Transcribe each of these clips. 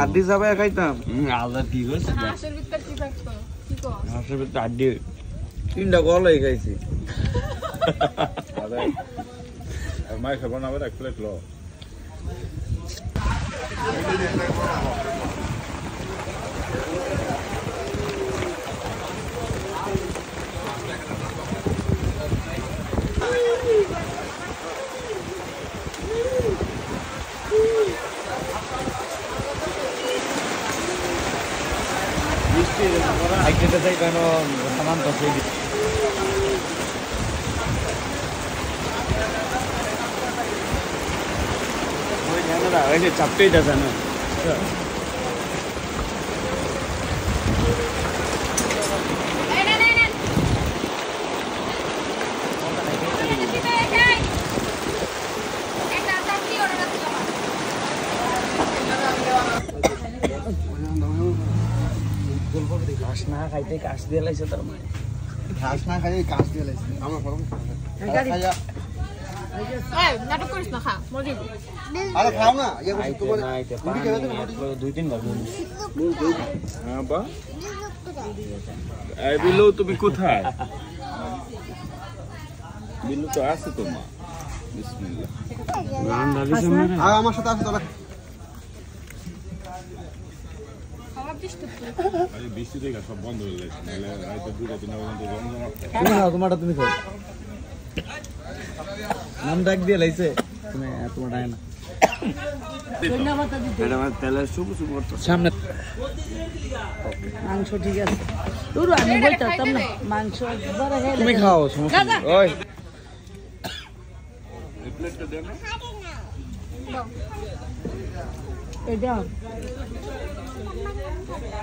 আড্ডি চাবাই খাইতাম আলাদা কি হয়েছে হাঁসের ভিতর কি থাকতো কি কো হাঁসের ভিতরে আড্ডি তিনটা গলাই খাইছি মাই খাবো না এক প্লেট লো চাপতেই যাচ্ছে না ঘাস না খাইতে কাশ দিয়ে লাইছে তার মানে ঘাস না খাই কাশ দিয়ে লাইছি আমরা পরম নাটক করিস না খা মজি আরে খাও না দুই তিন বার হ্যাঁ বা এই বিলু তুমি কোথায় বিলু তো আছে তো মা বিসমিল্লাহ গান দাদিস না আর আমার সাথে আছে চল খাওয়া দিস তো আরে বৃষ্টি থেকে সব বন্ধ হয়ে গেছে নাহলে রাতে দুটো দিন পর্যন্ত জমজমাট তুমি খাও তোমারটা তুমি খাও নাম ডাক দিয়ে লাইছে তুমি তোমার ডাক না এটা আমার তেলের সুপ করতে সামনে মাংস ঠিক আছে দুরু আমি বলতাম না মাংস বড় হয়ে তুমি খাও সমস্যা নেই ওই এই প্লেটটা দেন না এই দাও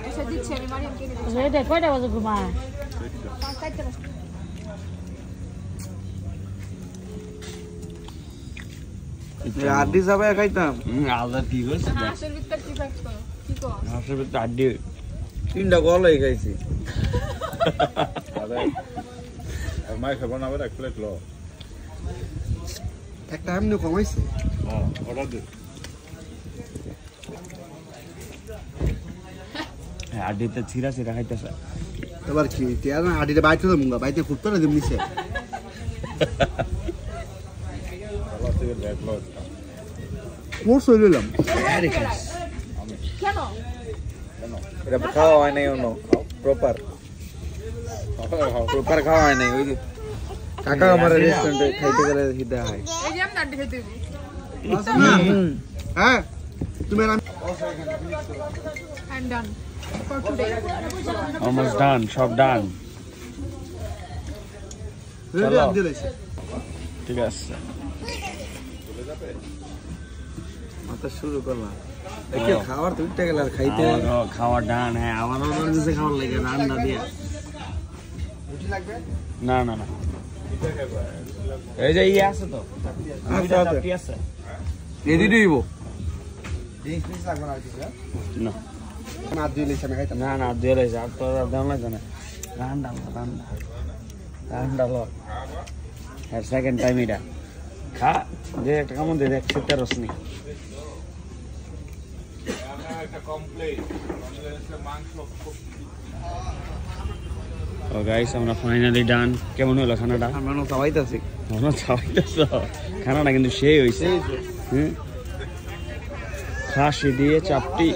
এসে দিচ্ছি আমি মারিয়াম কে দিচ্ছি এটা কয়টা বাজে ঘুমা খাইতে না আড্ডি চাবাই খাইতাম আলাদা কি হয়েছে হাঁসের ভিতর কি থাকতো কি কো হাঁসের ভিতরে আড্ডি তিনটা গলাই খাইছি আরে মাই খাবো না এক প্লেট লো একটা এমনি কমাইছে অর্ডার দে আড্ডিতে ছিঁড়া ছিঁড়া খাইতেছে এবার কি তিয়ার না আডিটা বাইতে তো মুঙ্গা বাইতে খুঁজতে না দিমনিছে আবার থেকে ব্যাক লো মোর সইলাম কেন এটা খাওয়া হয় নাই অন্য প্রপার খাওয়া হয় নাই ওই যে কাকা আমার রেস্টুরেন্টে খাইতে গেলে হিদা হয় এই যে আমি নাড্ডি খেতে দিব হ্যাঁ তুমি আর I'm done for today. Almost done সব ডান ঠিক আছে মাথা শুরু করলাম দেখে খাবার তো উঠতে গেল আর খাইতে খাওয়া ডান হ্যাঁ আমার অর্ডার দিতে খাওয়ার লাগে রান্না দিয়ে না না না এই যে ইয়ে আছে তো চাপটি আছে রেডি দিব না না দুই লিখে আমি খাইতাম না না দিয়ে রয়েছে আর তোর দাম লাগবে না রান্না রান্না লো আর সেকেন্ড টাইম এটা খা যে একটা কেমন দিয়ে দেখ সেটা রসনি ও গাইস আমরা ফাইনালি ডান কেমন হলো খানাটা আমরা খাওয়াইতাছি আমরা খাওয়াইতেছ খানাটা কিন্তু সেই হয়েছে খাসি দিয়ে চাপটি